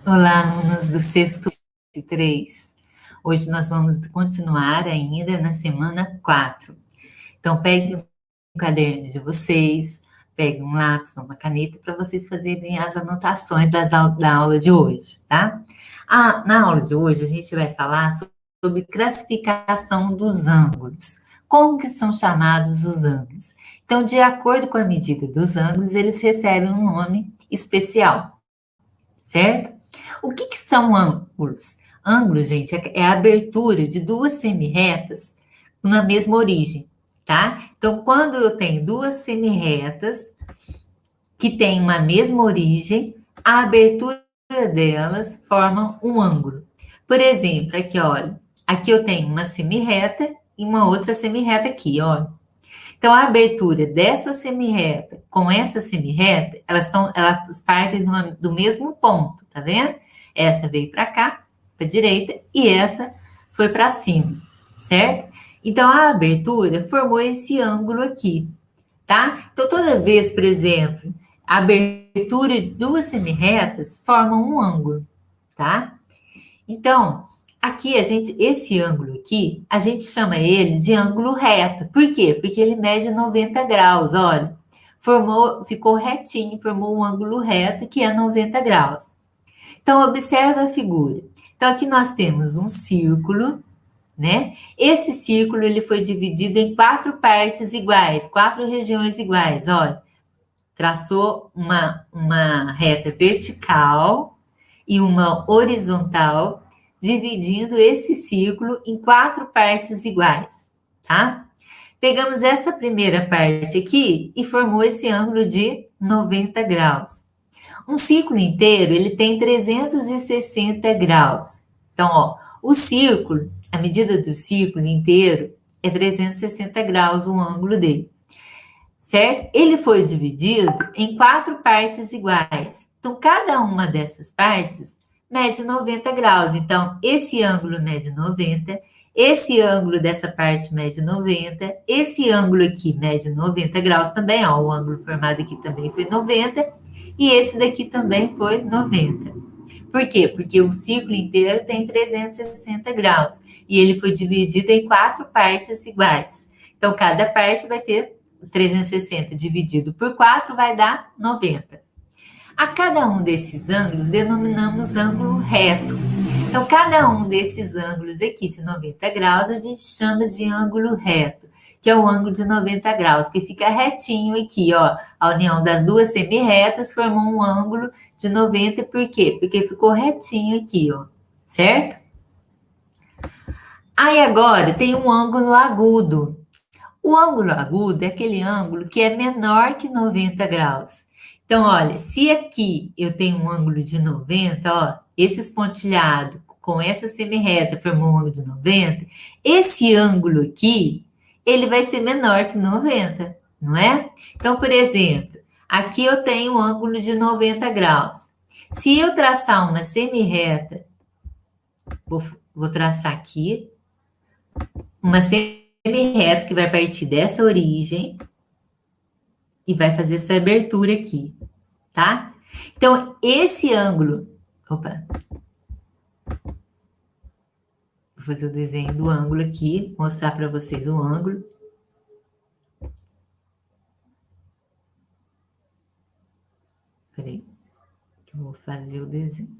Olá, alunos do sexto de 3. Hoje nós vamos continuar ainda na semana 4. Então, pegue um caderno de vocês, pegue um lápis, uma caneta, para vocês fazerem as anotações da aula de hoje, tá? Na aula de hoje, a gente vai falar sobre classificação dos ângulos. Como que são chamados os ângulos? Então, de acordo com a medida dos ângulos, eles recebem um nome especial, certo? O que são ângulos? Ângulo, gente, é a abertura de duas semirretas na mesma origem, tá? Então, quando eu tenho duas semirretas que têm uma mesma origem, a abertura delas forma um ângulo. Por exemplo, aqui, olha, aqui eu tenho uma semirreta e uma outra semirreta aqui, olha. Então, a abertura dessa semirreta com essa semirreta, elas partem do mesmo ponto, tá vendo? Essa veio para cá, para a direita, e essa foi para cima, certo? Então, a abertura formou esse ângulo aqui, tá? Então, toda vez, por exemplo, a abertura de duas semirretas formam um ângulo, tá? Então, aqui esse ângulo aqui, a gente chama ele de ângulo reto. Por quê? Porque ele mede 90 graus, olha. Ficou retinho, formou um ângulo reto que é 90 graus. Então, observa a figura. Então, aqui nós temos um círculo, né? Esse círculo ele foi dividido em 4 partes iguais, 4 regiões iguais, olha. Traçou uma reta vertical e uma horizontal, dividindo esse círculo em 4 partes iguais, tá? Pegamos essa primeira parte aqui e formou esse ângulo de 90 graus. Um círculo inteiro, ele tem 360 graus. Então, ó, a medida do círculo inteiro é 360 graus o ângulo dele, certo? Ele foi dividido em 4 partes iguais. Então, cada uma dessas partes mede 90 graus. Então, esse ângulo mede 90, esse ângulo dessa parte mede 90, esse ângulo aqui mede 90 graus também, ó, o ângulo formado aqui também foi 90, e esse daqui também foi 90. Por quê? Porque o círculo inteiro tem 360 graus, e ele foi dividido em 4 partes iguais. Então, cada parte vai ter os 360 dividido por 4 vai dar 90. A cada um desses ângulos denominamos ângulo reto. Então, cada um desses ângulos aqui de 90 graus a gente chama de ângulo reto, que é o ângulo de 90 graus, que fica retinho aqui, ó. A união das duas semirretas formou um ângulo de 90, por quê? Porque ficou retinho aqui, ó, certo? Aí agora tem um ângulo agudo. O ângulo agudo é aquele ângulo que é menor que 90 graus. Então, olha, se aqui eu tenho um ângulo de 90, ó, esse espontilhado com essa semirreta formou um ângulo de 90, esse ângulo aqui, ele vai ser menor que 90, não é? Então, por exemplo, aqui eu tenho um ângulo de 90 graus. Se eu traçar uma semirreta, vou traçar aqui, uma semirreta que vai partir dessa origem e vai fazer essa abertura aqui, tá? Então, esse ângulo... Opa! Vou fazer o desenho do ângulo aqui, mostrar para vocês o ângulo. Peraí, que eu vou fazer o desenho.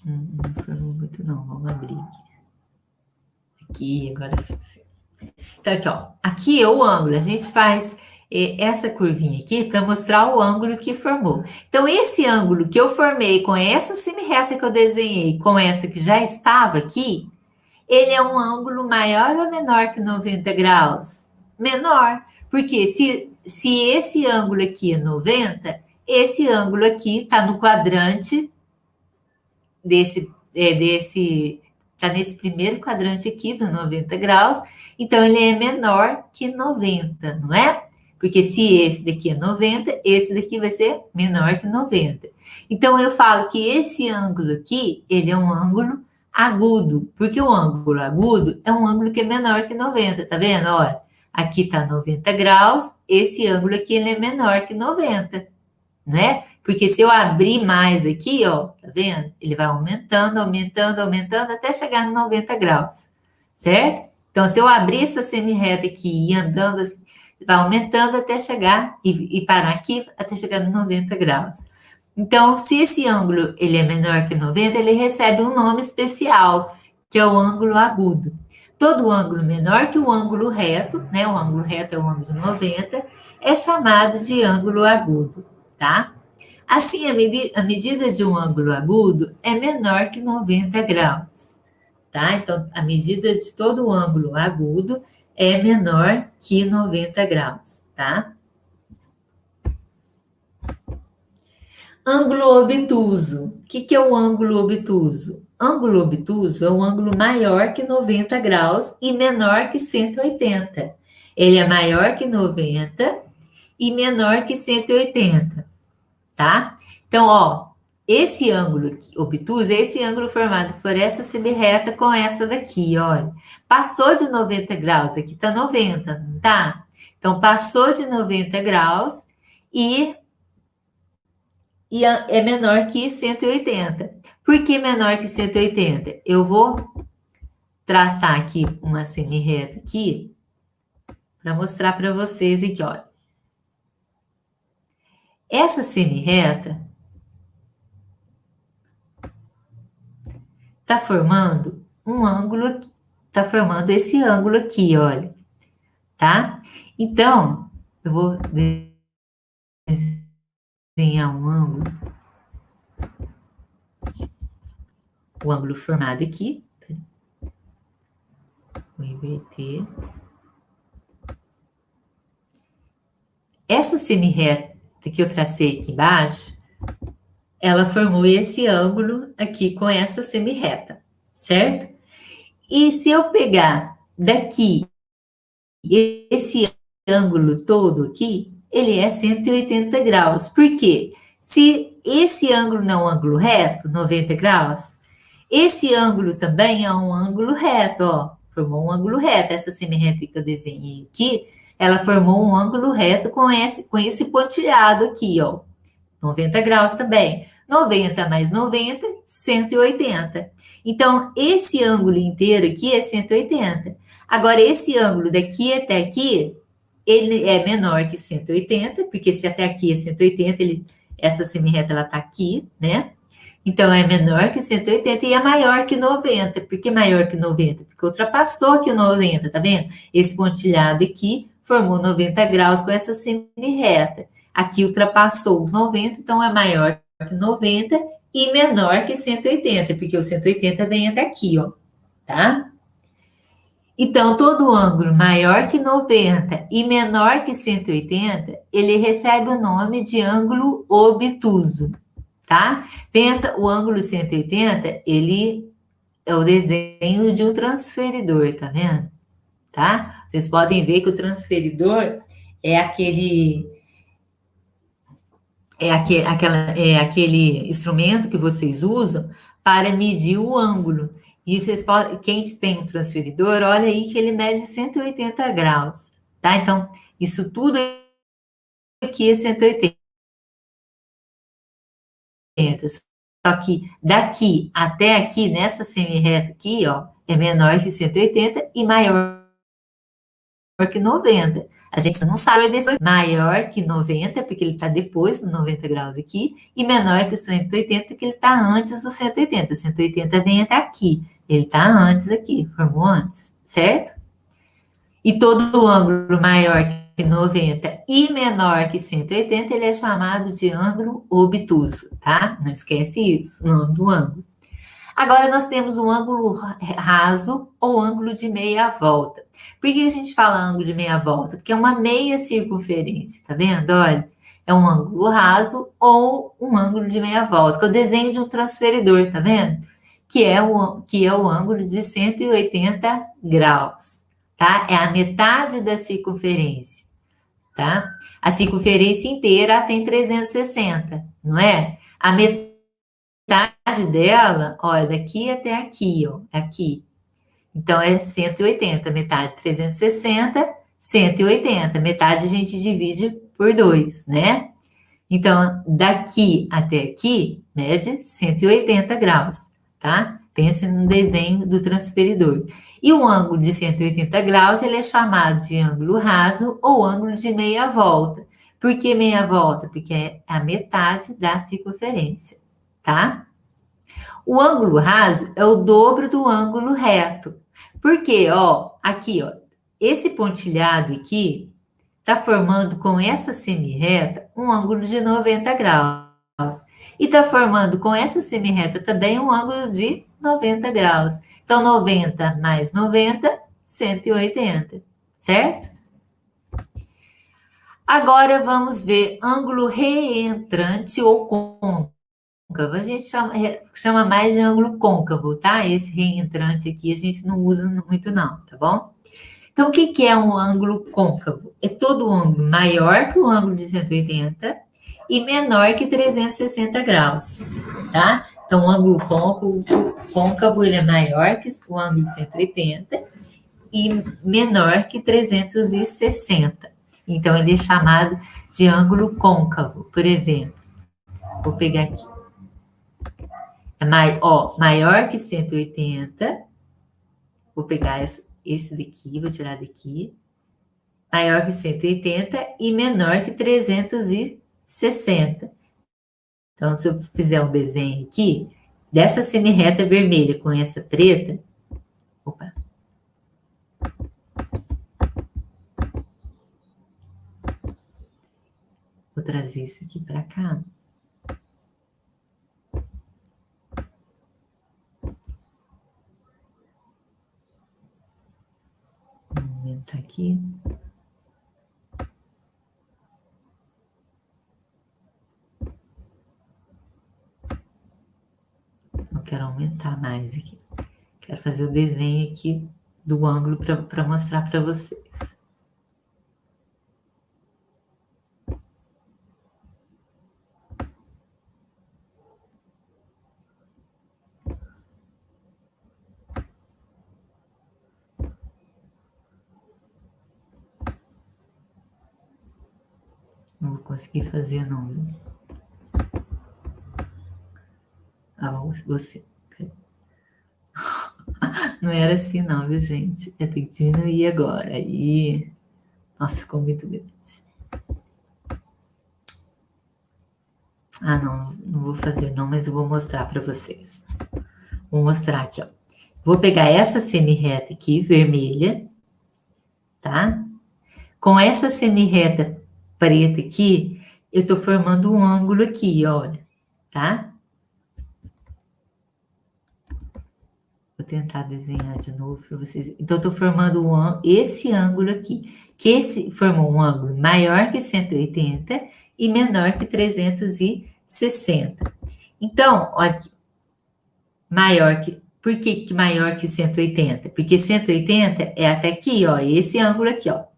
Não formou muito não, vamos abrir aqui. Agora fiz. Então, aqui, ó. Aqui é o ângulo. A gente faz essa curvinha aqui para mostrar o ângulo que formou. Então, esse ângulo que eu formei com essa semirreta que eu desenhei, com essa que já estava aqui, ele é um ângulo maior ou menor que 90 graus? Menor. Porque se esse ângulo aqui é 90, esse ângulo aqui está no quadrante está nesse primeiro quadrante aqui do 90 graus, então ele é menor que 90, não é? Porque se esse daqui é 90, esse daqui vai ser menor que 90. Então eu falo que esse ângulo aqui, ele é um ângulo agudo, porque o ângulo agudo é um ângulo que é menor que 90, tá vendo? Olha, aqui tá 90 graus, esse ângulo aqui ele é menor que 90, né? Porque se eu abrir mais aqui, ó, tá vendo? Ele vai aumentando, aumentando, aumentando, até chegar no 90 graus, certo? Então, se eu abrir essa semi-reta aqui e ir andando, assim, vai aumentando até chegar e parar aqui, até chegar no 90 graus. Então, se esse ângulo ele é menor que 90, ele recebe um nome especial, que é o ângulo agudo. Todo ângulo menor que o ângulo reto, né? O ângulo reto é o ângulo de 90, é chamado de ângulo agudo, tá? Assim, a medida de um ângulo agudo é menor que 90 graus, tá? Então, a medida de todo o ângulo agudo é menor que 90 graus, tá? Ângulo obtuso. O que é o ângulo obtuso? Ângulo obtuso é um ângulo maior que 90 graus e menor que 180. Ele é maior que 90 e menor que 180, tá? Então, ó, esse ângulo obtuso é esse ângulo formado por essa semirreta com essa daqui, olha. Passou de 90 graus, aqui tá 90, não tá? Então, passou de 90 graus e é menor que 180. Por que menor que 180? Eu vou traçar aqui uma semirreta aqui para mostrar para vocês aqui, olha. Essa semirreta está formando um ângulo, está formando esse ângulo aqui, olha, tá? Então, eu vou desenhar um ângulo, o ângulo formado aqui. Vou inverter. Essa semirreta que eu tracei aqui embaixo, ela formou esse ângulo aqui com essa semirreta, certo? E se eu pegar daqui esse ângulo todo aqui, ele é 180 graus. Por quê? Se esse ângulo não é um ângulo reto, 90 graus, esse ângulo também é um ângulo reto, ó. Formou um ângulo reto. Essa semirreta que eu desenhei aqui, ela formou um ângulo reto com esse pontilhado aqui, ó. 90 graus também. 90 mais 90, 180. Então, esse ângulo inteiro aqui é 180. Agora, esse ângulo daqui até aqui, ele é menor que 180, porque se até aqui é 180, essa semirreta ela tá aqui, né? Então, é menor que 180 e é maior que 90. Por que maior que 90? Porque ultrapassou aqui o 90, tá vendo? Esse pontilhado aqui formou 90 graus com essa semirreta. Aqui ultrapassou os 90, então é maior que 90 e menor que 180, porque o 180 vem até aqui, ó, tá? Então, todo ângulo maior que 90 e menor que 180, ele recebe o nome de ângulo obtuso, tá? Pensa, o ângulo 180, ele é o desenho de um transferidor, tá vendo? Tá? Vocês podem ver que o transferidor é aquele instrumento que vocês usam para medir o ângulo. E vocês podem, quem tem um transferidor, olha aí que ele mede 180 graus, tá? Então, isso tudo aqui é 180. Só que daqui até aqui, nessa semirreta aqui, ó, é menor que 180 e maior que 90. A gente não sabe desse maior que 90, porque ele está depois do 90 graus aqui, e menor que 180, que ele está antes do 180. 180 vem até aqui. Ele está antes aqui, formou antes, certo? E todo ângulo maior que 90 e menor que 180, ele é chamado de ângulo obtuso, tá? Não esquece isso, o nome do ângulo. Agora nós temos um ângulo raso ou ângulo de meia volta. Por que a gente fala ângulo de meia volta? Porque é uma meia circunferência, tá vendo? Olha, é um ângulo raso ou um ângulo de meia volta, que é o desenho de um transferidor, tá vendo? Que é o ângulo de 180 graus, tá? É a metade da circunferência, tá? A circunferência inteira tem 360, não é? A metade dela, ó, é daqui até aqui, ó, aqui. Então, é 180, metade 360, 180. Metade a gente divide por 2, né? Então, daqui até aqui, mede 180 graus, tá? Pense no desenho do transferidor. E o ângulo de 180 graus, ele é chamado de ângulo raso ou ângulo de meia volta. Por que meia volta? Porque é a metade da circunferência, tá? O ângulo raso é o dobro do ângulo reto. Por quê? Ó, aqui, ó, esse pontilhado aqui está formando com essa semirreta um ângulo de 90 graus. E está formando com essa semirreta também um ângulo de 90 graus. Então, 90 mais 90, 180, certo? Agora vamos ver ângulo reentrante ou côncavo. A gente chama mais de ângulo côncavo, tá? Esse reentrante aqui a gente não usa muito não, tá bom? Então, o que é um ângulo côncavo? É todo ângulo maior que o ângulo de 180 e menor que 360 graus, tá? Então, o ângulo côncavo ele é maior que o ângulo de 180 e menor que 360. Então, ele é chamado de ângulo côncavo. Por exemplo, vou pegar aqui. É maior que 180. Vou pegar esse daqui, vou tirar daqui. Maior que 180 e menor que 360. Então, se eu fizer um desenho aqui, dessa semirreta vermelha com essa preta, opa. Vou trazer isso aqui para cá. Vou aumentar aqui. Eu quero aumentar mais aqui. Quero fazer o desenho aqui do ângulo para mostrar para vocês. Não vou conseguir fazer, não. Ah, você. Não era assim, não, viu, gente? Eu tenho que diminuir agora. Aí, nossa, ficou muito grande. Ah, não vou fazer, não, mas eu vou mostrar para vocês. Vou mostrar aqui, ó. Vou pegar essa semirreta aqui, vermelha, tá? Com essa semirreta preta aqui, eu tô formando um ângulo aqui, olha, tá? Vou tentar desenhar de novo para vocês. Então, eu tô formando esse ângulo aqui, que esse formou um ângulo maior que 180 e menor que 360. Então, olha aqui, por que maior que 180? Porque 180 é até aqui, ó, esse ângulo aqui, ó.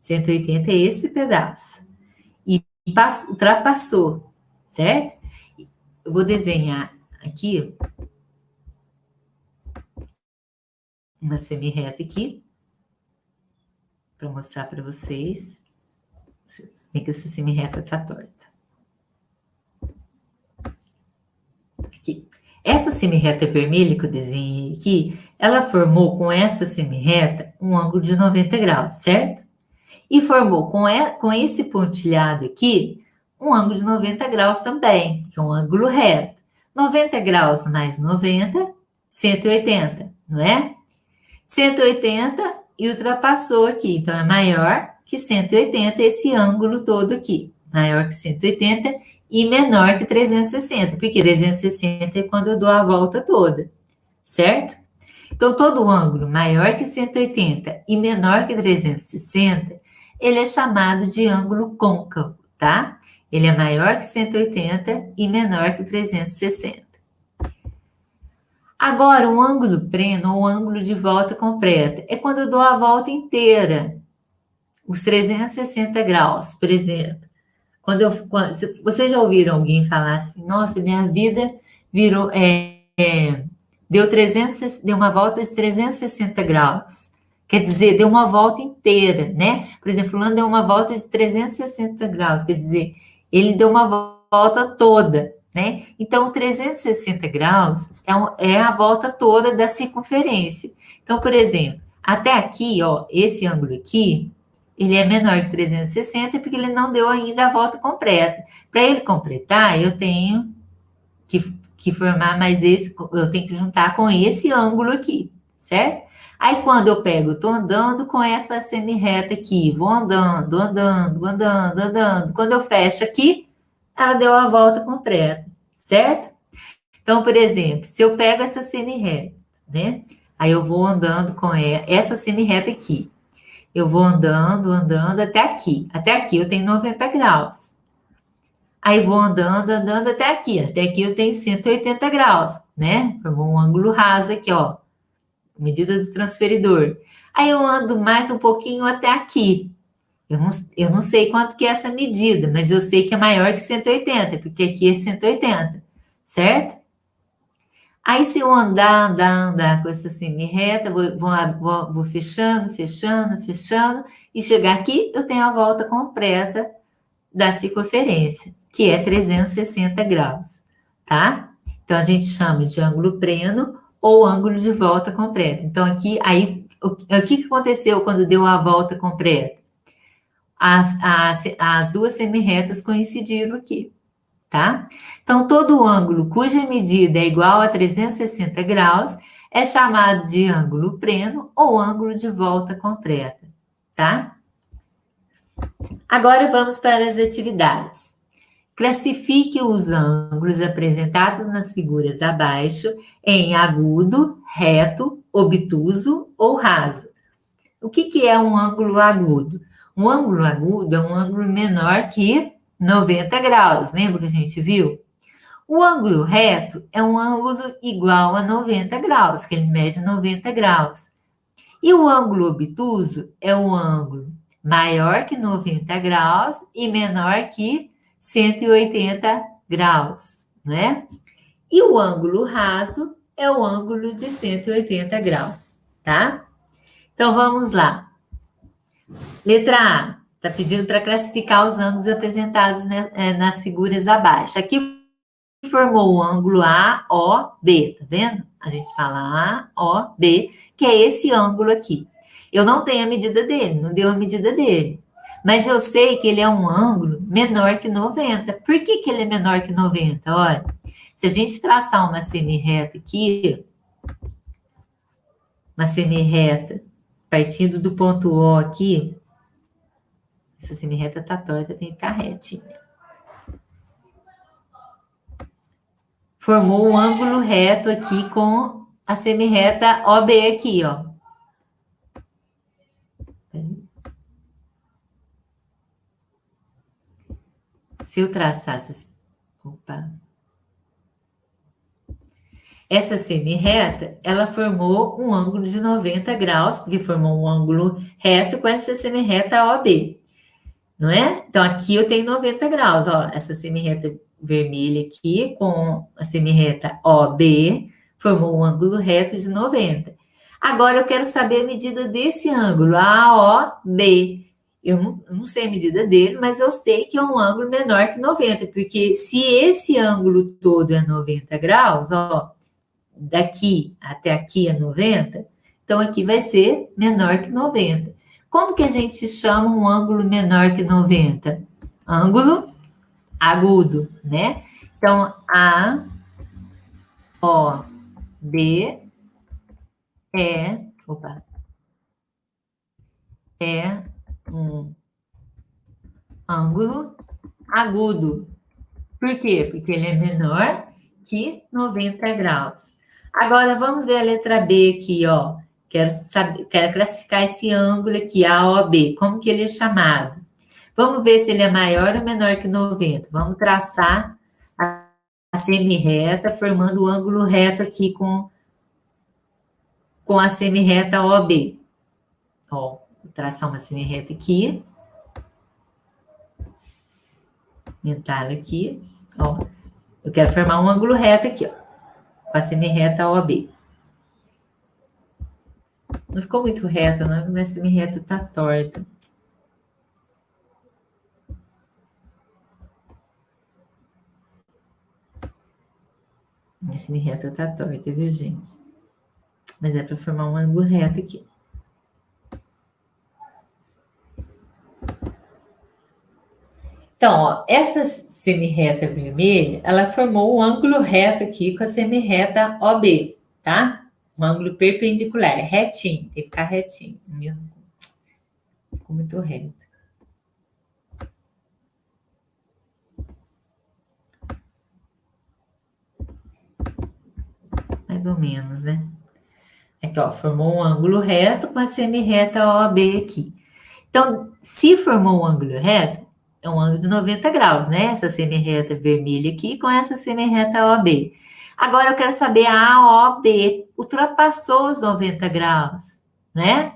180 é esse pedaço. E ultrapassou, certo? Eu vou desenhar aqui uma semirreta aqui para mostrar para vocês. Bem que essa semirreta tá torta. Aqui. Essa semirreta vermelha que eu desenhei aqui, ela formou com essa semirreta um ângulo de 90 graus, certo? E formou com esse pontilhado aqui um ângulo de 90 graus também, que é um ângulo reto. 90 graus mais 90, 180, não é? 180 e ultrapassou aqui, então é maior que 180 esse ângulo todo aqui. Maior que 180 e menor que 360, porque 360 é quando eu dou a volta toda, certo? Então, todo ângulo maior que 180 e menor que 360, ele é chamado de ângulo côncavo, tá? Ele é maior que 180 e menor que 360. Agora, um ângulo pleno ou ângulo de volta completa é quando eu dou a volta inteira, os 360 graus, por exemplo. Vocês já ouviram alguém falar assim, nossa, minha vida virou, deu uma volta de 360 graus. Quer dizer, deu uma volta inteira, né? Por exemplo, fulano deu uma volta de 360 graus, quer dizer, ele deu uma volta toda, né? Então, 360 graus é a volta toda da circunferência. Então, por exemplo, até aqui, ó, esse ângulo aqui, ele é menor que 360 porque ele não deu ainda a volta completa. Para ele completar, eu tenho que formar mais esse, eu tenho que juntar com esse ângulo aqui, certo? Aí quando eu pego, estou andando com essa semi-reta aqui, vou andando, andando, andando, andando. Quando eu fecho aqui, ela deu a volta completa, certo? Então, por exemplo, se eu pego essa semi-reta, né? Aí eu vou andando com essa semi-reta aqui. Eu vou andando, andando até aqui. Até aqui eu tenho 90 graus. Aí vou andando, andando até aqui. Até aqui eu tenho 180 graus, né? Formou um ângulo raso aqui, ó. Medida do transferidor. Aí eu ando mais um pouquinho até aqui. Eu não sei quanto que é essa medida, mas eu sei que é maior que 180, porque aqui é 180, certo? Aí se eu andar, andar, andar com essa semi-reta, vou fechando, fechando, fechando, e chegar aqui, eu tenho a volta completa da circunferência, que é 360 graus, tá? Então, a gente chama de ângulo pleno ou ângulo de volta completa. Então, aqui, aí, o que aconteceu quando deu a volta completa? As duas semi-retas coincidiram aqui, tá? Então, todo ângulo cuja medida é igual a 360 graus é chamado de ângulo pleno ou ângulo de volta completa, tá? Agora vamos para as atividades. Classifique os ângulos apresentados nas figuras abaixo em agudo, reto, obtuso ou raso. O que é um ângulo agudo? Um ângulo agudo é um ângulo menor que 90 graus, lembra que a gente viu? O ângulo reto é um ângulo igual a 90 graus, que ele mede 90 graus. E o ângulo obtuso é um ângulo maior que 90 graus e menor que 180 graus, né? E o ângulo raso é o ângulo de 180 graus, tá? Então vamos lá. Letra A, está pedindo para classificar os ângulos apresentados, né, nas figuras abaixo. Aqui formou o ângulo AOB, tá vendo? A gente fala AOB, que é esse ângulo aqui. Eu não tenho a medida dele, não deu a medida dele. Mas eu sei que ele é um ângulo menor que 90. Por que ele é menor que 90? Olha, se a gente traçar uma semi-reta aqui, uma semi-reta partindo do ponto O aqui, essa semi-reta tá torta, tem que ficar retinha. Formou um ângulo reto aqui com a semi-reta OB aqui, ó. Se eu traçasse... Opa. Essa semi-reta, ela formou um ângulo de 90 graus, porque formou um ângulo reto com essa semi-reta OB, não é? Então, aqui eu tenho 90 graus, ó, essa semi-reta vermelha aqui com a semi-reta OB formou um ângulo reto de 90. Agora, eu quero saber a medida desse ângulo, AOB. Eu não sei a medida dele, mas eu sei que é um ângulo menor que 90, porque se esse ângulo todo é 90 graus, ó, daqui até aqui é 90, então aqui vai ser menor que 90. Como que a gente chama um ângulo menor que 90? Ângulo agudo, né? Então, A, O, B é um ângulo agudo. Por quê? Porque ele é menor que 90 graus. Agora, vamos ver a letra B aqui, ó. Quero classificar esse ângulo aqui, AOB. Como que ele é chamado? Vamos ver se ele é maior ou menor que 90. Vamos traçar a semi-reta, formando o ângulo reto aqui com a semi-reta OB. Ó, vou traçar uma semi-reta aqui. Aumentar ela aqui. Ó, eu quero formar um ângulo reto aqui, ó, com a semi-reta OB. Não ficou muito reto, não. Minha semi-reta tá torta. Minha semi-reta tá torta, viu, gente? Mas é para formar um ângulo reto aqui. Então, ó, essa semi-reta vermelha, ela formou um ângulo reto aqui com a semi-reta OB, tá? Um ângulo perpendicular, retinho, tem que ficar retinho. Ficou muito reto. Mais ou menos, né? Aqui, ó, formou um ângulo reto com a semi-reta OB aqui. Então, se formou um ângulo reto, é um ângulo de 90 graus, né? Essa semi-reta vermelha aqui com essa semi-reta OB. Agora eu quero saber a AOB ultrapassou os 90 graus, né?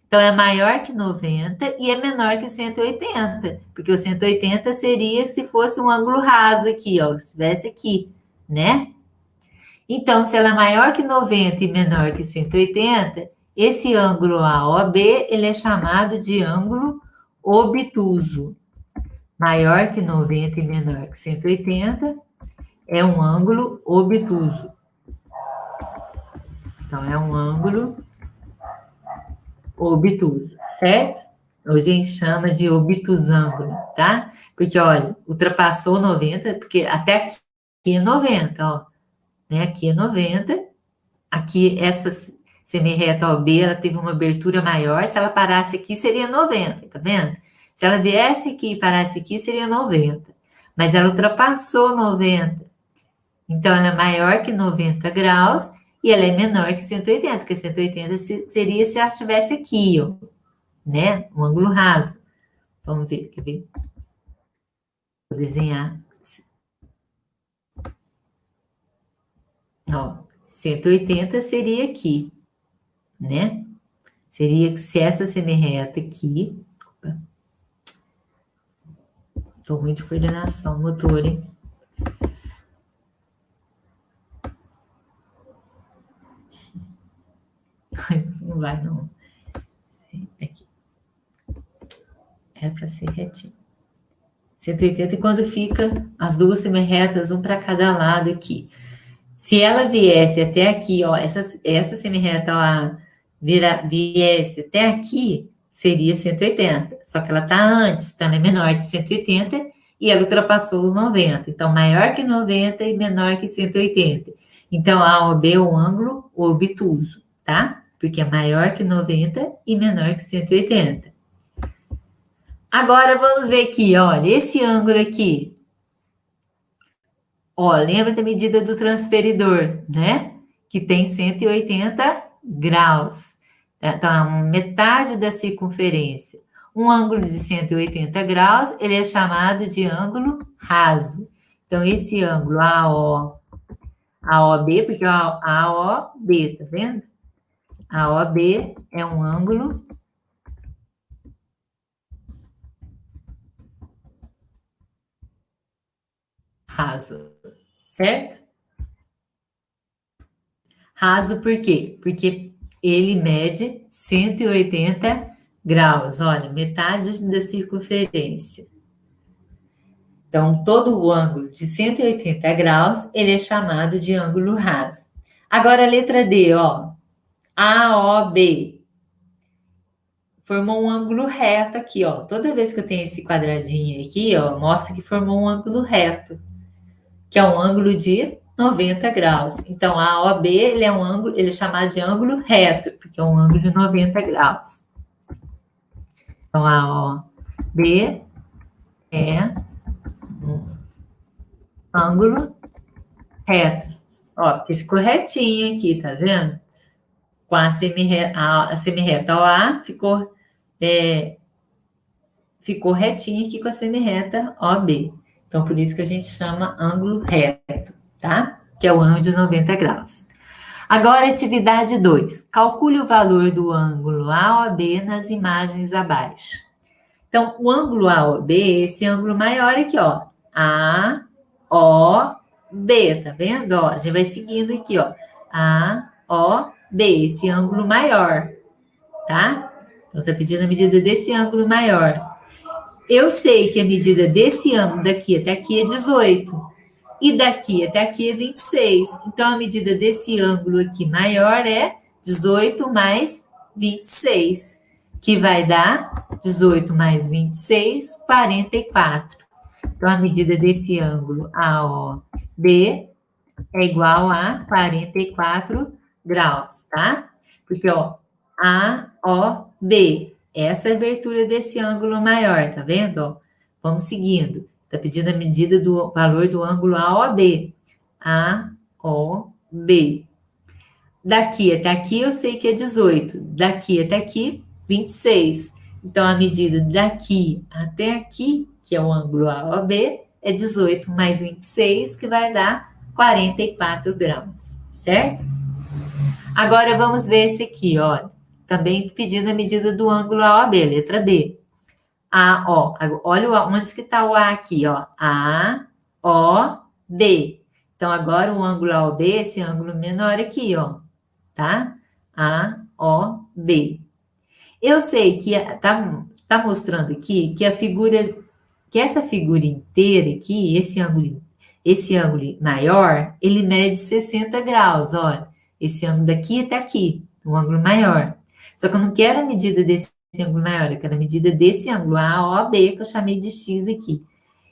Então é maior que 90 e é menor que 180, porque o 180 seria se fosse um ângulo raso aqui, ó, se estivesse aqui, né? Então, se ela é maior que 90 e menor que 180, esse ângulo AOB, ele é chamado de ângulo obtuso. Maior que 90 e menor que 180 é um ângulo obtuso. Então, é um ângulo obtuso, certo? Hoje a gente chama de obtusângulo, tá? Porque, olha, ultrapassou 90, porque até aqui é 90, ó. Né? Aqui é 90, aqui essa semi-reta OB, ela teve uma abertura maior, se ela parasse aqui seria 90, tá vendo? Se ela viesse aqui e parasse aqui seria 90, mas ela ultrapassou 90, então ela é maior que 90 graus e ela é menor que 180, porque 180 seria se ela estivesse aqui, ó, né? Um ângulo raso. Vamos ver, quer ver? Vou desenhar. Ó, 180 seria aqui, né? Seria que se essa semi-reta aqui... Opa. Tô ruim de coordenação motor, hein? Não vai, não. Aqui. É para ser retinho. 180 é quando fica as duas semi-retas, um para cada lado aqui. Se ela viesse até aqui, ó, essa semi-reta lá viesse até aqui, seria 180. Só que ela está antes, então ela é menor que 180 e ela ultrapassou os 90. Então, maior que 90 e menor que 180. Então, A ou B é um ângulo obtuso, tá? Porque é maior que 90 e menor que 180. Agora, vamos ver aqui, olha, esse ângulo aqui. Ó, lembra da medida do transferidor, né? Que tem 180 graus. Então, metade da circunferência. Um ângulo de 180 graus, ele é chamado de ângulo raso. Então, esse ângulo AOB, porque é AOB, tá vendo? AOB é um ângulo raso, certo? Raso por quê? Porque ele mede 180 graus, olha, metade da circunferência. Então, todo o ângulo de 180 graus, ele é chamado de ângulo raso. Agora, a letra D, ó, AOB, formou um ângulo reto aqui, ó. Toda vez que eu tenho esse quadradinho aqui, ó, mostra que formou um ângulo reto, que é um ângulo de 90 graus. Então, a OB, ele é um ângulo, ele é chamado de ângulo reto, porque é um ângulo de 90 graus. Então, a OB é um ângulo reto. Ó, porque ficou retinho aqui, tá vendo? Com a semi-reta OA ficou retinho aqui com a semi-reta OB. Então, por isso que a gente chama ângulo reto, tá? Que é o ângulo de 90 graus. Agora, atividade 2. Calcule o valor do ângulo AOB nas imagens abaixo. Então, o ângulo AOB é esse ângulo maior aqui, ó. AOB, tá vendo? Ó, a gente vai seguindo aqui, ó. AOB, esse ângulo maior, tá? Então, tá pedindo a medida desse ângulo maior. Eu sei que a medida desse ângulo daqui até aqui é 18. E daqui até aqui é 26. Então, a medida desse ângulo aqui maior é 18 mais 26, que vai dar 18 mais 26, 44. Então, a medida desse ângulo AOB é igual a 44 graus, tá? Porque, ó, AOB, essa é a abertura desse ângulo maior, tá vendo? Ó, vamos seguindo. Tá pedindo a medida do valor do ângulo AOB. AOB. Daqui até aqui eu sei que é 18. Daqui até aqui, 26. Então, a medida daqui até aqui, que é o ângulo AOB, é 18 mais 26, que vai dar 44 graus, certo? Agora, vamos ver esse aqui, ó. Também pedindo a medida do ângulo AOB, letra B. Ó, olha onde que está o A aqui, ó. AOB. Então, agora o ângulo AOB, esse ângulo menor aqui, ó. Tá? AOB. Eu sei que tá mostrando aqui que essa figura inteira aqui, esse ângulo maior, ele mede 60 graus, olha. Esse ângulo daqui até aqui, um ângulo maior. Só que eu não quero a medida desse ângulo maior, eu quero a medida desse ângulo AOB, que eu chamei de X aqui.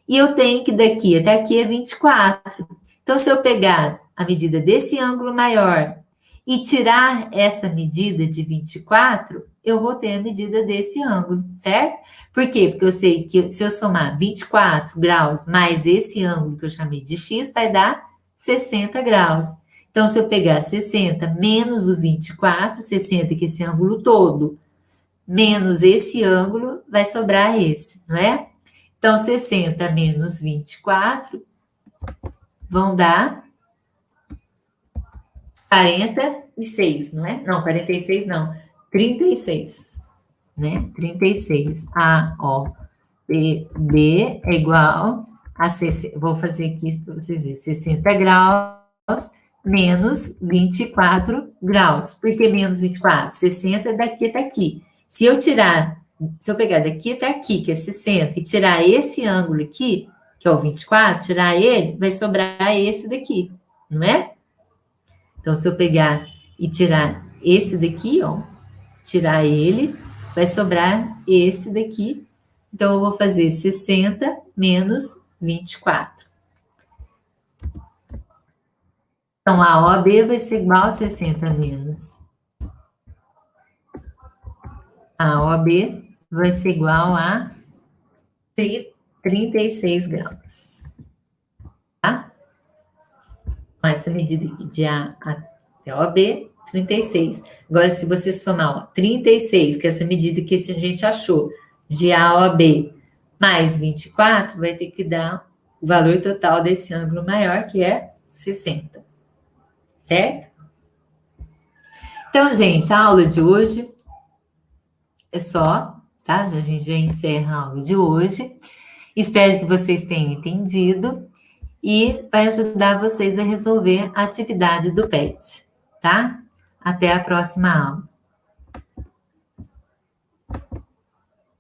E eu tenho que daqui até aqui é 24. Então, se eu pegar a medida desse ângulo maior e tirar essa medida de 24, eu vou ter a medida desse ângulo, certo? Por quê? Porque eu sei que se eu somar 24 graus mais esse ângulo que eu chamei de X, vai dar 60 graus. Então, se eu pegar 60 menos o 24, 60 que é esse ângulo todo, menos esse ângulo, vai sobrar esse, não é? Então, 60 menos 24 vão dar 46, não é? Não, 46 não. 36, né? 36. AOB é igual a... Vou fazer aqui para vocês verem. 60 graus menos 24 graus. Por que menos 24? 60 daqui até aqui. Se eu pegar daqui até aqui, que é 60, e tirar esse ângulo aqui, que é o 24, tirar ele, vai sobrar esse daqui, não é? Então, se eu pegar e tirar esse daqui, ó, tirar ele, vai sobrar esse daqui. Então, eu vou fazer 60 menos 24. Então, a OB vai ser igual a 60 menos. A OB vai ser igual a 36 graus. Tá? Com essa medida aqui de A até OB, 36. Agora, se você somar, ó, 36, que é essa medida que a gente achou, de A a OB, mais 24, vai ter que dar o valor total desse ângulo maior, que é 60. Certo? Então, gente, a aula de hoje é só, tá? A gente já encerra a aula de hoje. Espero que vocês tenham entendido e vai ajudar vocês a resolver a atividade do PET, tá? Até a próxima aula.